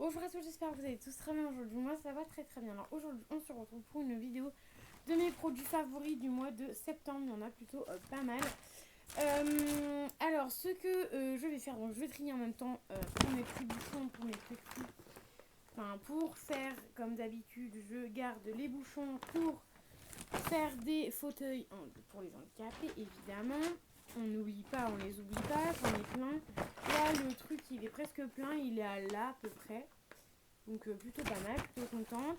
Bonjour à tous, j'espère que vous allez tous très bien aujourd'hui. Moi ça va très bien. Alors aujourd'hui on se retrouve pour une vidéo de mes produits favoris du mois de septembre. Il y en a plutôt pas mal. Alors ce que je vais faire, donc je vais trier en même temps pour mes petits bouchons, pour mes petits... Enfin pour faire comme d'habitude, je garde les bouchons pour faire des fauteuils pour les handicapés évidemment. On n'oublie pas, on les oublie pas, j'en ai plein. Là le truc il est presque plein, il est à là à peu près. Donc plutôt pas mal, plutôt contente.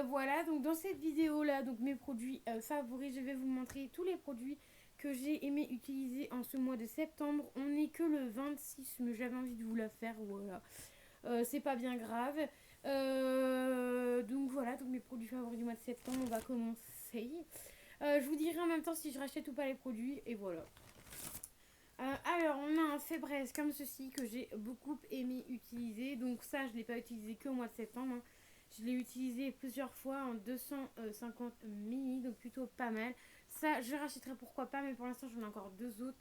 Voilà, donc dans cette vidéo là, donc mes produits favoris, je vais vous montrer tous les produits que j'ai aimé utiliser en ce mois de septembre. On n'est que le 26, mais j'avais envie de vous la faire, voilà. C'est pas bien grave. Donc voilà, donc mes produits favoris du mois de septembre, on va commencer. Je vous dirai en même temps si je rachète ou pas les produits, et voilà. Alors, on a un Febreze comme ceci que j'ai beaucoup aimé utiliser. Donc ça, je ne l'ai pas utilisé que au mois de septembre, hein. Je l'ai utilisé plusieurs fois en 250 ml, donc plutôt pas mal. Ça, je rachèterai pourquoi pas, mais pour l'instant, j'en ai encore deux autres.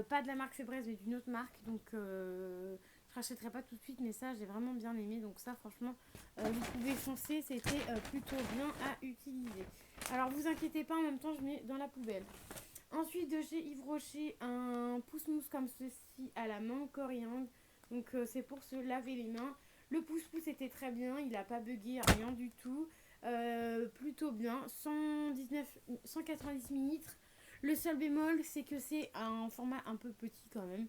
Pas de la marque Febreze, mais d'une autre marque. Donc, je rachèterai pas tout de suite, mais ça, j'ai vraiment bien aimé. Donc ça, franchement, vous pouvez foncer. C'était plutôt bien à utiliser. Alors, vous inquiétez pas, en même temps, je mets dans la poubelle. Ensuite, de chez Yves Rocher, un pouce-mousse comme ceci à la mangue coriandre. Donc, c'est pour se laver les mains. Le pouce-pouce était très bien, il n'a pas bugué, rien du tout. Plutôt bien. 190 millilitres. Le seul bémol, c'est que c'est un format un peu petit quand même.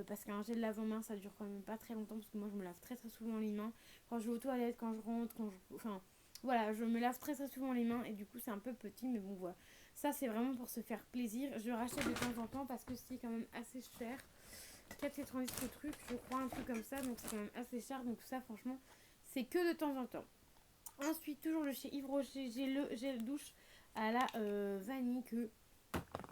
Parce qu'un gel lave-main, ça dure quand même pas très longtemps. Parce que moi, je me lave très souvent les mains. Quand je vais aux toilettes, quand je rentre, Enfin, voilà, je me lave très souvent les mains. Et du coup, c'est un peu petit. Mais bon, voilà. Ça, c'est vraiment pour se faire plaisir. Je rachète de temps en temps parce que c'est quand même assez cher. 4,90 le truc, je crois, un truc comme ça. Donc, c'est quand même assez cher. Donc, ça, franchement, c'est que de temps en temps. Ensuite, toujours de chez Yves Rocher, j'ai le gel douche à la vanille que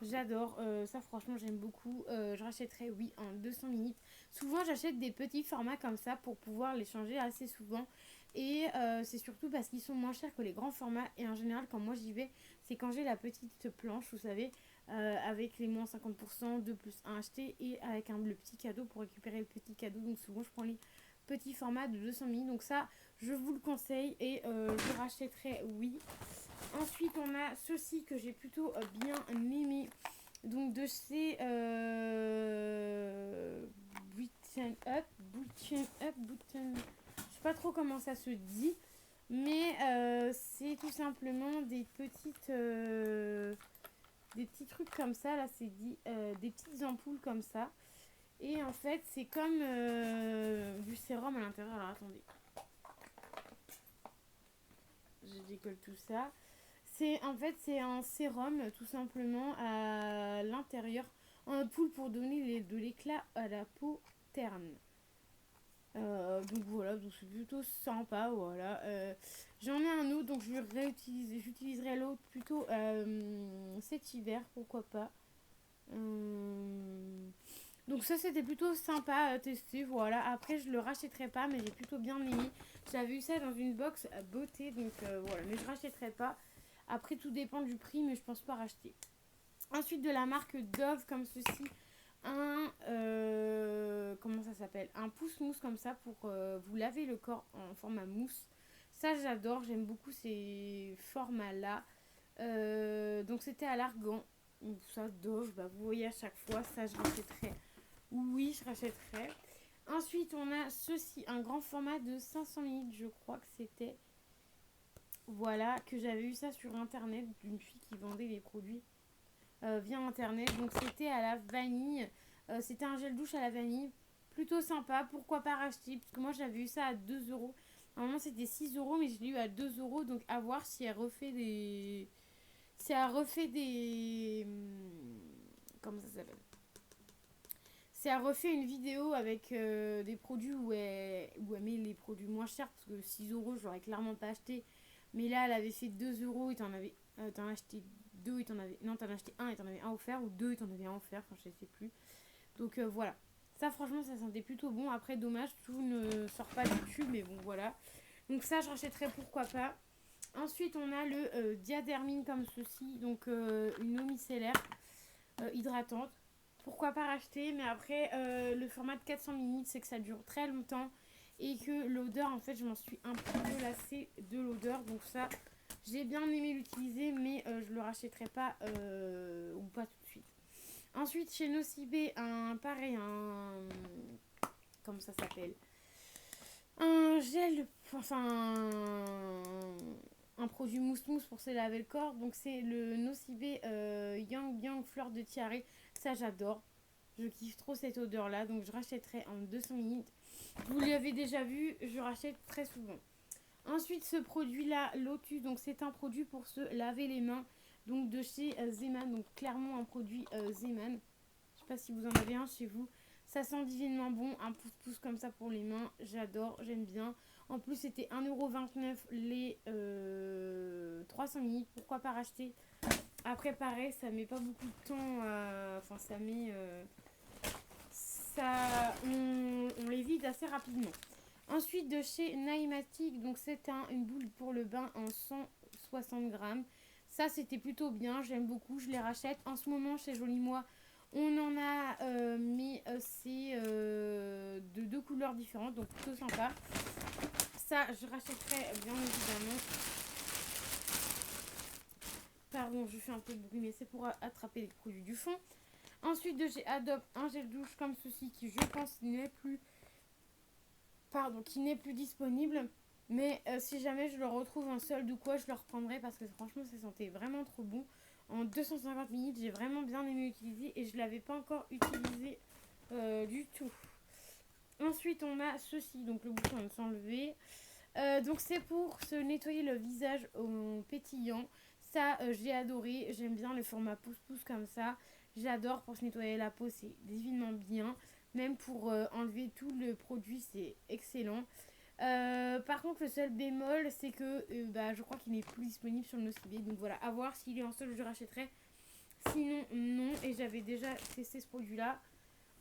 j'adore. Ça, franchement, j'aime beaucoup. Je rachèterai, oui, en 200 ml. Souvent, j'achète des petits formats comme ça pour pouvoir les changer assez souvent. Et c'est surtout parce qu'ils sont moins chers que les grands formats. Et en général, quand moi j'y vais, c'est quand j'ai la petite planche, vous savez, avec les moins 50%, 2 plus 1 acheté et avec le petit cadeau pour récupérer le petit cadeau. Donc souvent, je prends les petits formats de 200 ml. Donc ça, je vous le conseille et je rachèterai, oui. Ensuite, on a ceci que j'ai plutôt bien aimé. Donc de ces Button, je sais pas trop comment ça se dit, mais c'est tout simplement des petits trucs comme ça. Là, c'est dit des petites ampoules comme ça. Et en fait, c'est comme du sérum à l'intérieur. Alors attendez, je décolle tout ça. C'est un sérum tout simplement à l'intérieur en poule pour donner de l'éclat à la peau terne. Donc voilà, donc c'est plutôt sympa, voilà. J'en ai un autre, donc je vais réutiliser, j'utiliserai l'autre plutôt cet hiver, pourquoi pas. Donc ça c'était plutôt sympa à tester, voilà. Après je le rachèterai pas, mais j'ai plutôt bien aimé. J'avais eu ça dans une box à beauté, donc voilà, mais je rachèterai pas. Après tout dépend du prix, mais je pense pas racheter. Ensuite de la marque Dove comme ceci, comment ça s'appelle, un pouce-mousse comme ça pour vous laver le corps en format mousse. Ça j'adore, j'aime beaucoup ces formats là. Donc c'était à l'argan. Donc ça Dove, bah, vous voyez à chaque fois, ça je rachèterai. Oui, je rachèterai. Ensuite on a ceci, un grand format de 500 ml, je crois que c'était. Voilà, que j'avais eu ça sur internet d'une fille qui vendait les produits via internet. Donc c'était à la vanille. C'était un gel douche à la vanille. Plutôt sympa. Pourquoi pas racheter? Parce que moi j'avais eu ça à 2 euros. Normalement c'était 6 euros, mais je l'ai eu à 2 euros. Donc à voir si elle refait des. Si elle refait des. Comment ça s'appelle? Si elle refait une vidéo avec des produits où elle met les produits moins chers. Parce que 6 euros, je l'aurais clairement pas acheté. Mais là, elle avait fait 2 euros et t'en as acheté deux et t'en avais. Non, t'en as acheté un et t'en avais un offert. Ou deux et t'en avais un offert. Enfin, je sais plus. Donc voilà. Ça, franchement, ça sentait plutôt bon. Après, dommage, tout ne sort pas du tube. Mais bon, voilà. Donc ça, je rachèterais pourquoi pas. Ensuite, on a le diadermine comme ceci. Donc une eau micellaire hydratante. Pourquoi pas racheter? Mais après, le format de 400 ml, c'est que ça dure très longtemps. et que l'odeur, en fait, je m'en suis un peu lassée de l'odeur. Donc ça, j'ai bien aimé l'utiliser, mais je le rachèterai pas ou pas tout de suite. Ensuite, chez Nocibé, comment ça s'appelle? Un gel, enfin un produit mousse-mousse pour se laver le corps. Donc c'est le Nocibé Yang Yang Fleur de Tiare. Ça j'adore. Je kiffe trop cette odeur là. Donc je rachèterai en 200 ml. Vous l'avez déjà vu, je rachète très souvent. Ensuite ce produit là, Lotus. Donc c'est un produit pour se laver les mains. Donc de chez Zeman. Donc clairement un produit Zeman. Je sais pas si vous en avez un chez vous. Ça sent divinement bon, un pouce-pouce comme ça pour les mains. J'adore, j'aime bien. En plus, c'était 1,29€ les 300 ml. Pourquoi pas racheter? Après, pareil, ça met pas beaucoup de temps. Enfin, ça met. On les vide assez rapidement. Ensuite, de chez Naimatic, donc c'est une boule pour le bain en 160 grammes. Ça, c'était plutôt bien, j'aime beaucoup, je les rachète. En ce moment, chez Joli Moi, on en a, mais c'est de deux couleurs différentes, donc plutôt sympa. Ça, je rachèterai bien évidemment. Pardon, je fais un peu de bruit, mais c'est pour attraper les produits du fond. Ensuite, de chez Adobe, un gel douche comme ceci qui, je pense, qui n'est plus disponible. Mais si jamais je le retrouve en solde ou quoi, je le reprendrai parce que franchement, ça sentait vraiment trop bon. En 250 ml, j'ai vraiment bien aimé utiliser et je ne l'avais pas encore utilisé du tout. Ensuite, on a ceci, donc le bouton de s'enlever. Donc c'est pour se nettoyer le visage au pétillant. Ça, j'ai adoré. J'aime bien le format pouce-pouce comme ça. J'adore pour se nettoyer la peau, c'est divinement bien. Même pour enlever tout le produit, c'est excellent. Par contre, le seul bémol, c'est que je crois qu'il n'est plus disponible sur le Nocibé. Donc voilà, à voir s'il est en solde, je rachèterai. Sinon, non. Et j'avais déjà testé ce produit-là.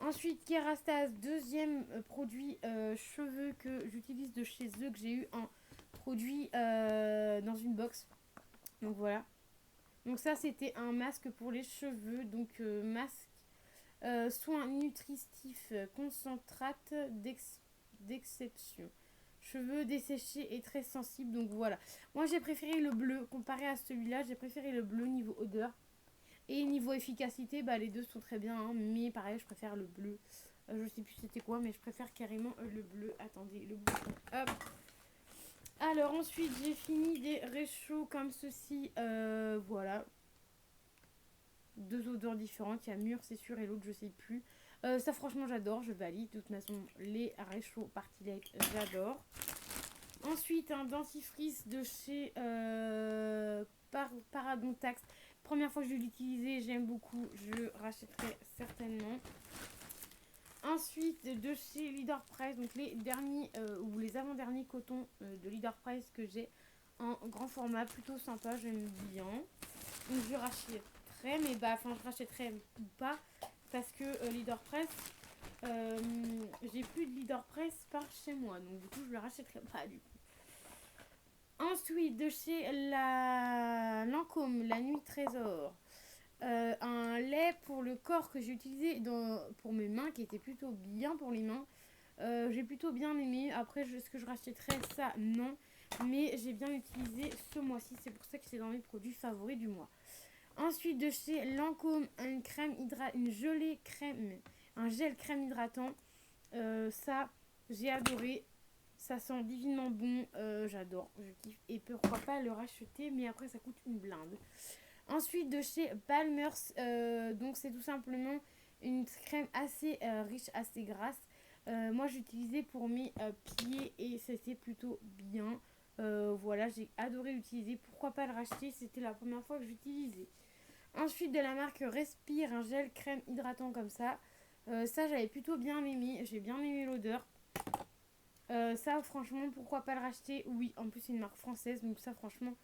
Ensuite, Kerastase, deuxième produit cheveux que j'utilise de chez eux, que j'ai eu en produit dans une box. Donc voilà. Donc ça, c'était un masque pour les cheveux. Donc masque soin nutritif concentrate d'exception. Cheveux desséchés et très sensibles. Donc voilà. Moi, j'ai préféré le bleu. Comparé à celui-là, j'ai préféré le bleu niveau odeur. Et niveau efficacité, les deux sont très bien, hein, mais pareil, je préfère le bleu. Je sais plus c'était quoi, mais je préfère carrément le bleu. Attendez, le bouton. Hop. Alors ensuite, j'ai fini des réchauds comme ceci. Voilà. Deux odeurs différentes. Il y a mûr, c'est sûr, et l'autre, je sais plus. Ça, franchement, j'adore. Je valide. De toute façon, les réchauds Partilek, j'adore. Ensuite, un dentifrice de chez Paradontax. Première fois que je l'ai utilisé, j'aime beaucoup. Je rachèterai certainement. Ensuite, de chez Leader Price, donc les derniers ou les avant-derniers cotons de Leader Price que j'ai en grand format, plutôt sympa, j'aime bien. Donc je rachèterai, mais je rachèterai ou pas parce que Leader Price, j'ai plus de Leader Price par chez moi, donc du coup je le rachèterai pas du coup. Ensuite, de chez Lancôme, la nuit trésor. Un lait pour le corps que j'ai utilisé pour mes mains, qui était plutôt bien pour les mains. J'ai plutôt bien aimé. Après, est-ce que je rachèterais ça? Non. Mais j'ai bien utilisé ce mois-ci. C'est pour ça que c'est dans mes produits favoris du mois. Ensuite, de chez Lancôme, une gelée crème, un gel crème hydratant. Ça, j'ai adoré. Ça sent divinement bon. J'adore. Je kiffe. Et pourquoi pas le racheter. Mais après, ça coûte une blinde. Ensuite, de chez Balmers, donc c'est tout simplement une crème assez riche, assez grasse. Moi, j'utilisais pour mes pieds et c'était plutôt bien. Voilà, j'ai adoré l'utiliser. Pourquoi pas le racheter? C'était la première fois que j'utilisais. Ensuite, de la marque Respire, un gel crème hydratant comme ça. Ça, j'avais plutôt bien aimé. J'ai bien aimé l'odeur. Ça, franchement, pourquoi pas le racheter? Oui, en plus, c'est une marque française. Donc ça, franchement,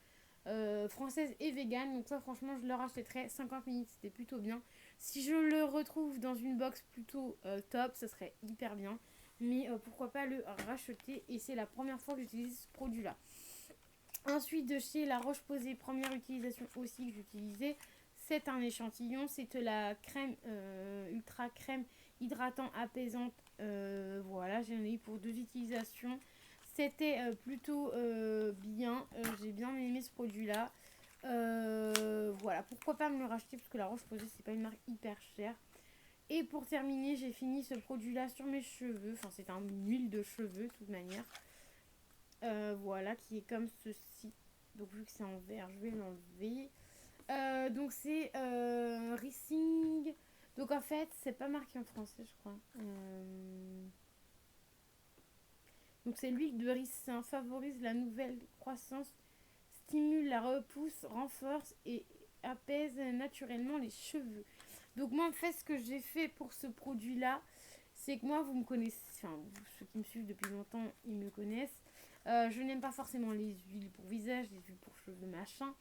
française et vegan. Donc ça, franchement, je le rachèterais. 50 minutes, c'était plutôt bien. Si je le retrouve dans une box plutôt top, ce serait hyper bien. Mais pourquoi pas le racheter? Et c'est la première fois que j'utilise ce produit-là. Ensuite, de chez La Roche-Posay, première utilisation aussi que j'utilisais. C'est un échantillon. C'est la crème ultra crème hydratante, apaisante. Voilà, j'en ai eu pour 2 utilisations. C'était plutôt bien. J'ai bien aimé ce produit-là. Voilà, pourquoi pas me le racheter parce que la Roche-Posay, c'est pas une marque hyper chère. Et pour terminer, j'ai fini ce produit-là sur mes cheveux. Enfin, c'est une huile de cheveux, de toute manière. Voilà, qui est comme ceci. Donc, vu que c'est en vert, je vais l'enlever. Donc, c'est Racing. Donc, en fait, c'est pas marqué en français, je crois. Donc, c'est l'huile de ricin. Favorise la nouvelle croissance, stimule la repousse, renforce et apaise naturellement les cheveux. Donc moi en fait ce que j'ai fait pour ce produit là, c'est que moi vous me connaissez, enfin ceux qui me suivent depuis longtemps ils me connaissent. Je n'aime pas forcément les huiles pour visage, les huiles pour cheveux machin.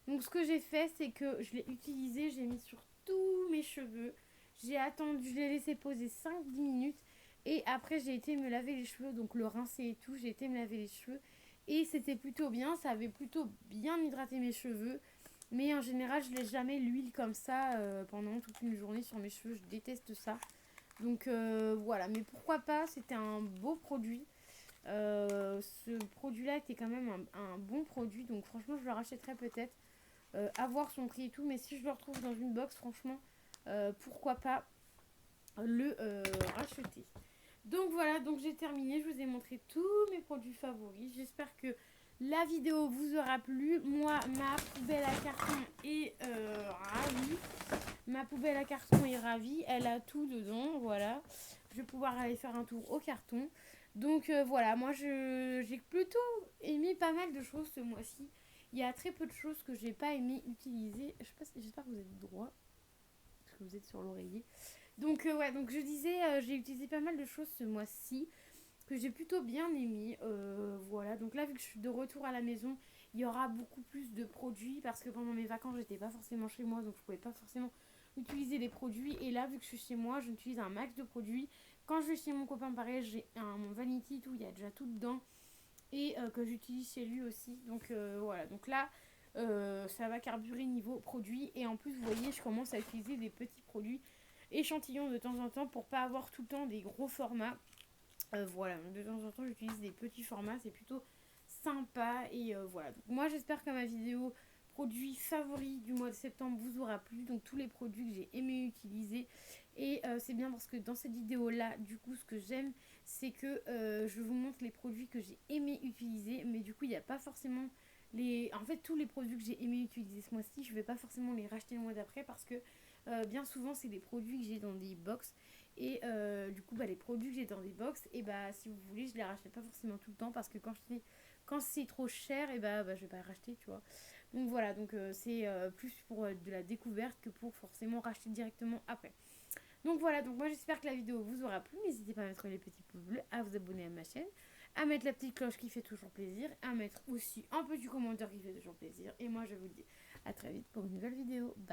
Donc ce que j'ai fait c'est que je l'ai utilisé, j'ai mis sur tous mes cheveux. J'ai attendu, je l'ai laissé poser 5-10 minutes. Et après j'ai été me laver les cheveux, donc le rincer et tout, j'ai été me laver les cheveux. Et c'était plutôt bien, ça avait plutôt bien hydraté mes cheveux. Mais en général, je ne laisse jamais l'huile comme ça pendant toute une journée sur mes cheveux. Je déteste ça. Donc voilà, mais pourquoi pas, c'était un beau produit. Ce produit-là était quand même un bon produit. Donc franchement, je le rachèterais peut-être. À voir son prix et tout. Mais si je le retrouve dans une box, franchement, pourquoi pas le racheter. Donc voilà, donc j'ai terminé. Je vous ai montré tous mes produits favoris. J'espère que la vidéo vous aura plu. Moi, ma poubelle à carton est ravie. Ma poubelle à carton est ravie. Elle a tout dedans. Voilà. Je vais pouvoir aller faire un tour au carton. Donc voilà, moi j'ai plutôt aimé pas mal de choses ce mois-ci. Il y a très peu de choses que j'ai pas aimé utiliser. Je sais pas, j'espère que vous êtes droit. Parce que vous êtes sur l'oreiller. Donc ouais, donc je disais, j'ai utilisé pas mal de choses ce mois-ci que j'ai plutôt bien aimé. Voilà, donc là vu que je suis de retour à la maison, il y aura beaucoup plus de produits parce que pendant mes vacances j'étais pas forcément chez moi, donc je pouvais pas forcément utiliser les produits. Et là vu que je suis chez moi, j'utilise un max de produits. Quand je vais chez mon copain pareil, j'ai mon vanity tout, il y a déjà tout dedans et que j'utilise chez lui aussi. Donc voilà, donc là ça va carburer niveau produits et en plus vous voyez je commence à utiliser des petits produits échantillons de temps en temps pour pas avoir tout le temps des gros formats. Voilà, donc de temps en temps j'utilise des petits formats, c'est plutôt sympa et voilà. Donc, moi j'espère que ma vidéo produits favoris du mois de septembre vous aura plu. Donc tous les produits que j'ai aimé utiliser et c'est bien parce que dans cette vidéo là du coup ce que j'aime c'est que je vous montre les produits que j'ai aimé utiliser mais du coup il n'y a pas forcément en fait tous les produits que j'ai aimé utiliser ce mois-ci je vais pas forcément les racheter le mois d'après parce que bien souvent c'est des produits que j'ai dans des box et du coup les produits que j'ai dans des box et si vous voulez je les rachète pas forcément tout le temps parce que quand c'est trop cher et je vais pas les racheter tu vois. Donc voilà, donc c'est plus pour de la découverte que pour forcément racheter directement après. Donc voilà, donc moi j'espère que la vidéo vous aura plu. N'hésitez pas à mettre les petits pouces bleus, à vous abonner à ma chaîne, à mettre la petite cloche qui fait toujours plaisir, à mettre aussi un petit commentaire qui fait toujours plaisir. Et moi je vous dis à très vite pour une nouvelle vidéo. Bye.